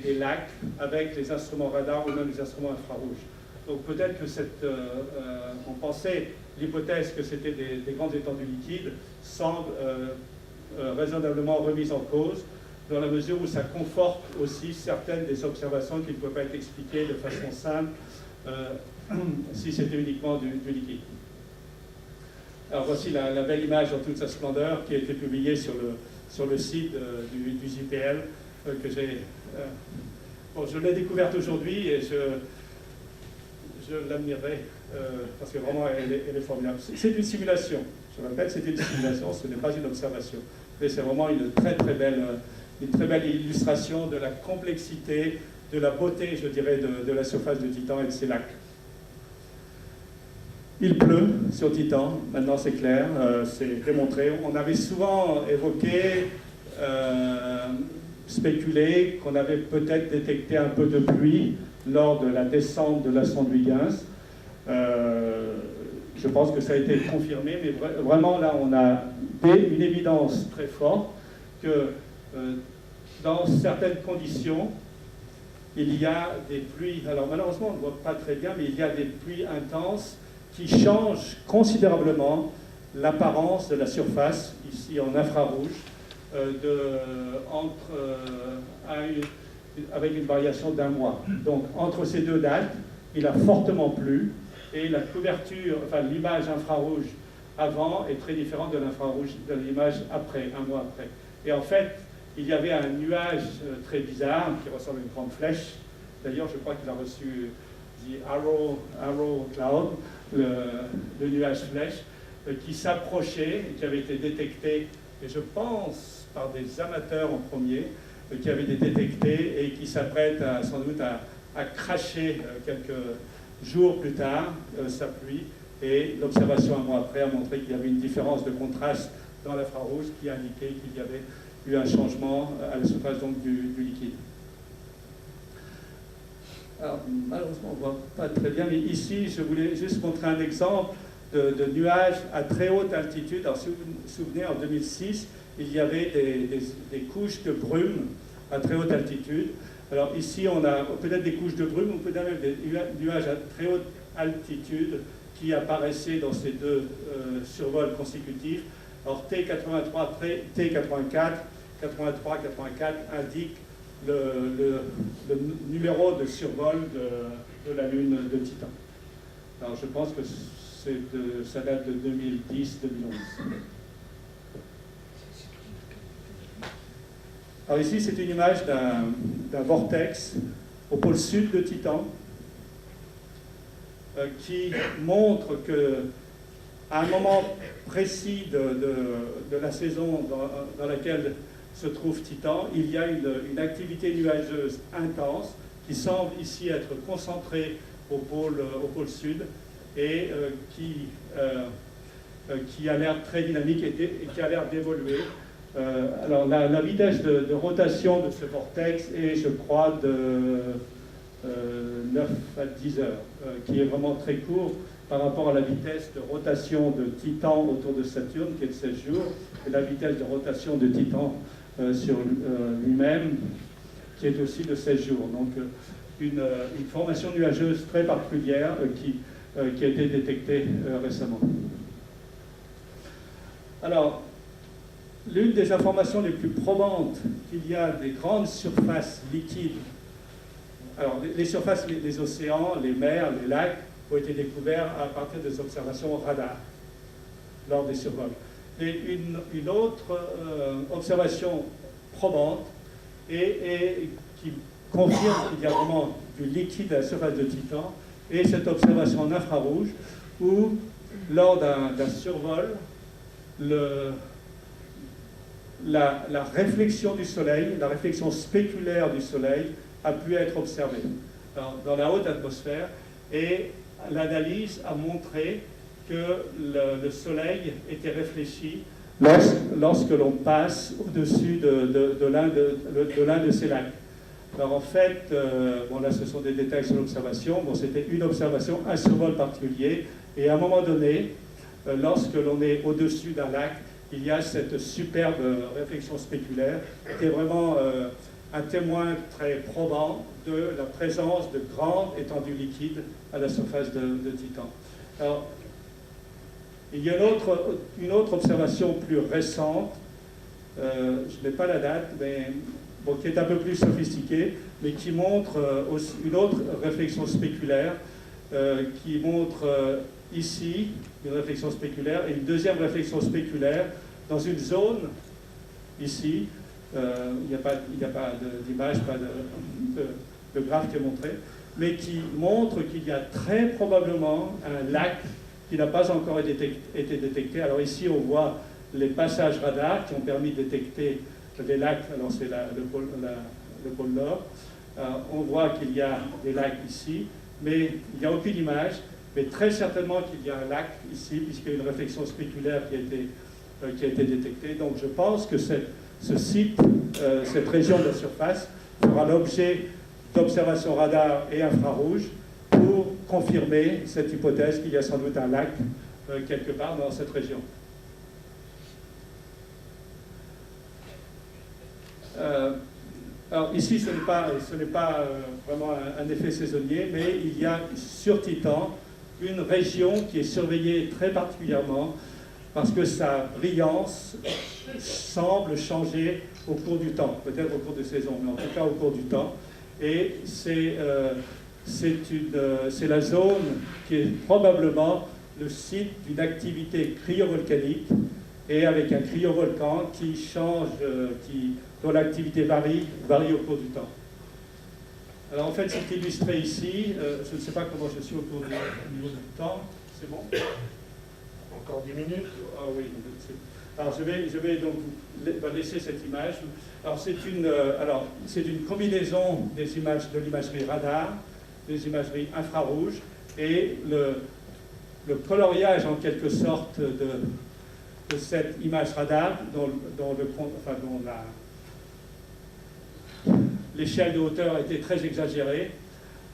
des lacs avec les instruments radars ou même les instruments infrarouges. Donc peut-être que on pensait, l'hypothèse que c'était des grandes étendues liquides semble raisonnablement remise en cause, dans la mesure où ça conforte aussi certaines des observations qui ne peuvent pas être expliquées de façon simple si c'était uniquement du liquide. Alors voici la belle image dans toute sa splendeur qui a été publiée sur le site du JPL que j'ai... bon, je l'ai découverte aujourd'hui et je l'admirerai parce que vraiment elle est formidable. C'est une simulation, je répète, c'est une simulation, ce n'est pas une observation. Mais c'est vraiment une très belle illustration de la complexité, de la beauté, je dirais, de la surface de Titan et de ses lacs. Il pleut sur Titan, maintenant c'est clair, c'est démontré. On avait souvent évoqué, spéculé qu'on avait peut-être détecté un peu de pluie lors de la descente de la sonde Huygens. Je pense que ça a été confirmé, mais vraiment là on a une évidence très forte que dans certaines conditions, il y a des pluies, alors malheureusement on ne voit pas très bien, mais il y a des pluies intenses qui changent considérablement l'apparence de la surface, ici en infrarouge, avec une variation d'un mois. Donc entre ces deux dates, il a fortement plu, et la couverture, enfin l'image infrarouge avant est très différente de l'infrarouge de l'image après, un mois après. Et en fait, il y avait un nuage très bizarre qui ressemble à une grande flèche. D'ailleurs, je crois qu'il a reçu The Arrow Cloud, le nuage flèche, qui s'approchait, qui avait été détecté, et je pense par des amateurs en premier, qui avaient été détectés et qui s'apprêtent sans doute à cracher quelques jours plus tard sa pluie. Et l'observation un mois après a montré qu'il y avait une différence de contraste dans l'infrarouge qui indiquait qu'il y avait eu un changement à la surface donc, du liquide. Alors, malheureusement, on ne voit pas très bien, mais ici, je voulais juste montrer un exemple de nuages à très haute altitude. Alors, si vous vous souvenez, en 2006, il y avait des couches de brume à très haute altitude. Alors, ici, on a peut-être des couches de brume, ou peut-être même des nuages à très haute altitude qui apparaissaient dans ces deux survols consécutifs. Alors, T83, T84, 83-84 indiquent le numéro de survol de la Lune de Titan. Alors je pense que ça date de 2010-2011. Alors ici c'est une image d'un vortex au pôle sud de Titan qui montre que à un moment précis de la saison dans laquelle se trouve Titan, il y a une activité nuageuse intense qui semble ici être concentrée au pôle sud et qui a l'air très dynamique et qui a l'air d'évoluer. Alors la vitesse de rotation de ce vortex est, je crois, de 9 à 10 heures, qui est vraiment très court par rapport à la vitesse de rotation de Titan autour de Saturne, qui est de 16 jours, et la vitesse de rotation de Titan sur lui-même, qui est aussi de 16 jours. Donc une formation nuageuse très particulière qui a été détectée récemment. Alors, l'une des informations les plus probantes qu'il y a des grandes surfaces liquides, alors les surfaces, les océans, les mers, les lacs, ont été découverts à partir des observations radar lors des survols. Et une autre observation probante et qui confirme qu'il y a vraiment du liquide à la surface de Titan, et cette observation en infrarouge où, lors d'un survol, la réflexion du Soleil, la réflexion spéculaire du Soleil a pu être observée dans la haute atmosphère, et l'analyse a montré que le Soleil était réfléchi lorsque l'on passe au-dessus de l'un de ces lacs. Alors en fait, bon là ce sont des détails sur l'observation, bon, c'était une observation, un survol particulier, et à un moment donné, lorsque l'on est au-dessus d'un lac, il y a cette superbe réflexion spéculaire qui est vraiment un témoin très probant de la présence de grandes étendues liquides à la surface de Titan. Alors, il y a une autre observation plus récente, je n'ai pas la date, mais bon, qui est un peu plus sophistiquée, mais qui montre aussi une autre réflexion spéculaire, qui montre ici une réflexion spéculaire et une deuxième réflexion spéculaire dans une zone, ici, il n'y a pas d'image, pas de graphe qui est montré, mais qui montre qu'il y a très probablement un lac qui n'a pas encore été détecté. Alors ici, on voit les passages radars qui ont permis de détecter les lacs. Alors c'est le pôle Nord. On voit qu'il y a des lacs ici, mais il n'y a aucune image. Mais très certainement qu'il y a un lac ici, puisqu'il y a une réflexion spéculaire qui a été détectée. Donc je pense que ce site, cette région de la surface, fera l'objet d'observations radar et infrarouges pour confirmer cette hypothèse qu'il y a sans doute un lac quelque part dans cette région. Alors ici, ce n'est pas vraiment un effet saisonnier, mais il y a sur Titan une région qui est surveillée très particulièrement parce que sa brillance semble changer au cours du temps, peut-être au cours de saison, mais en tout cas au cours du temps. Et c'est la zone qui est probablement le site d'une activité cryovolcanique et avec un cryovolcan qui change, dont l'activité varie au cours du temps. Alors en fait, c'est illustré ici. Je ne sais pas comment je suis au niveau du temps. C'est bon? Encore 10 minutes? Ah oui. Alors je vais donc laisser cette image. Alors c'est une combinaison des images de l'imagerie radar, des imageries infrarouges et le coloriage en quelque sorte de cette image radar dont l'échelle de hauteur a été très exagérée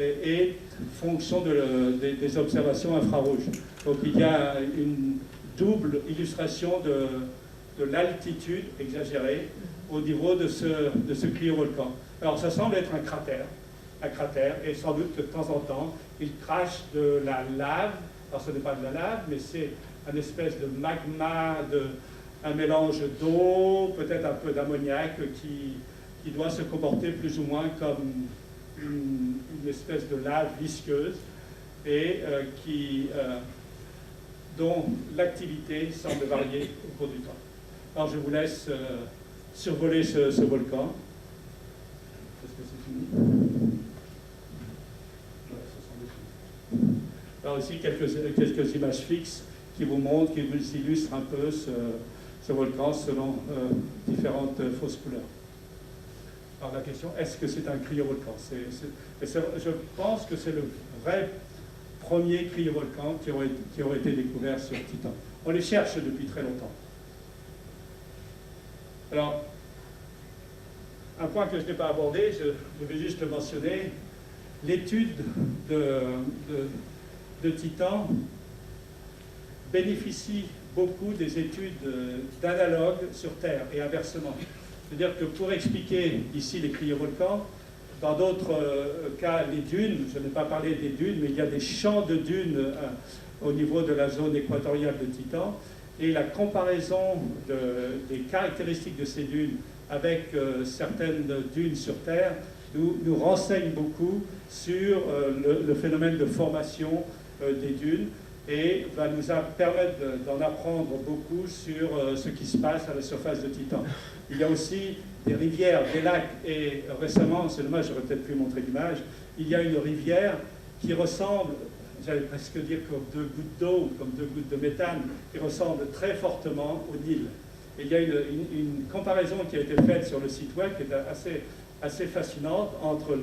et fonction des observations infrarouges. Donc il y a une double illustration de l'altitude exagérée au niveau de ce cryovolcan. Alors ça semble être un cratère, et sans doute que de temps en temps, il crache de la lave. Alors ce n'est pas de la lave, mais c'est un espèce de magma, un mélange d'eau, peut-être un peu d'ammoniac qui doit se comporter plus ou moins comme une espèce de lave visqueuse et dont l'activité semble varier au cours du temps. Alors je vous laisse survoler ce volcan. Est-ce que c'est fini? Ouais, ça semble fini. Alors ici, quelques images fixes qui vous montrent, qui vous illustrent un peu ce volcan selon différentes fausses couleurs. Alors la question, est-ce que c'est un cryovolcan? Je pense que c'est le vrai premier cryovolcan qui aurait été découvert sur Titan. On les cherche depuis très longtemps. Alors, un point que je n'ai pas abordé, je vais juste le mentionner, l'étude de Titan bénéficie beaucoup des études d'analogues sur Terre et inversement. C'est-à-dire que pour expliquer ici les cryovolcans, dans d'autres cas les dunes, je n'ai pas parlé des dunes, mais il y a des champs de dunes au niveau de la zone équatoriale de Titan, et la comparaison des caractéristiques de ces dunes avec certaines dunes sur Terre nous renseigne beaucoup sur le phénomène de formation des dunes et va nous permettre d'en apprendre beaucoup sur ce qui se passe à la surface de Titan. Il y a aussi des rivières, des lacs, et récemment, c'est dommage, j'aurais peut-être pu montrer l'image, il y a une rivière qui ressemble, j'allais presque dire comme deux gouttes d'eau, comme deux gouttes de méthane, qui ressemble très fortement au Nil. Et il y a une comparaison qui a été faite sur le site web qui est assez fascinante entre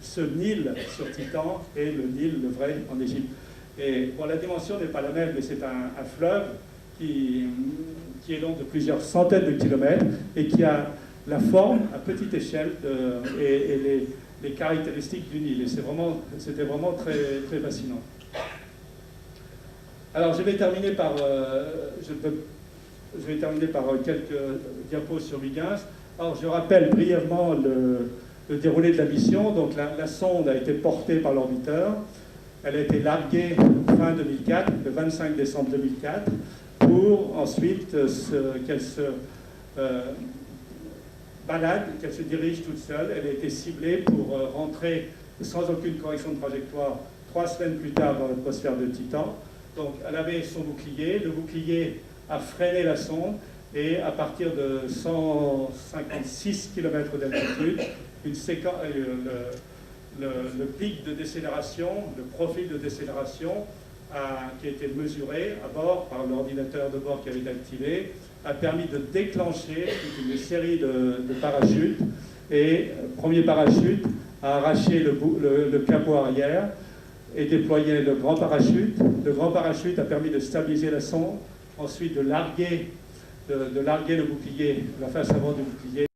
ce Nil sur Titan et le Nil, le vrai, en Égypte. Et bon, la dimension n'est pas la même, mais c'est un fleuve qui est long de plusieurs centaines de kilomètres et qui a la forme à petite échelle et les caractéristiques du Nil. Et c'était vraiment très, très fascinant. Alors je vais terminer par quelques diapos sur Huygens. Alors, je rappelle brièvement le déroulé de la mission. Donc, la sonde a été portée par l'orbiteur. Elle a été larguée fin 2004, le 25 décembre 2004, pour ensuite qu'elle se balade, qu'elle se dirige toute seule. Elle a été ciblée pour rentrer sans aucune correction de trajectoire 3 semaines plus tard dans l'atmosphère de Titan. Donc, elle avait son bouclier. Le bouclier a freiné la sonde. Et à partir de 156 km d'altitude, le pic de décélération, le profil de décélération qui a été mesuré à bord par l'ordinateur de bord qui avait été activé, a permis de déclencher toute une série de parachutes. Et premier parachute a arraché le capot arrière et déployé le grand parachute. Le grand parachute a permis de stabiliser la sonde, ensuite de larguer le bouclier, la face avant du bouclier,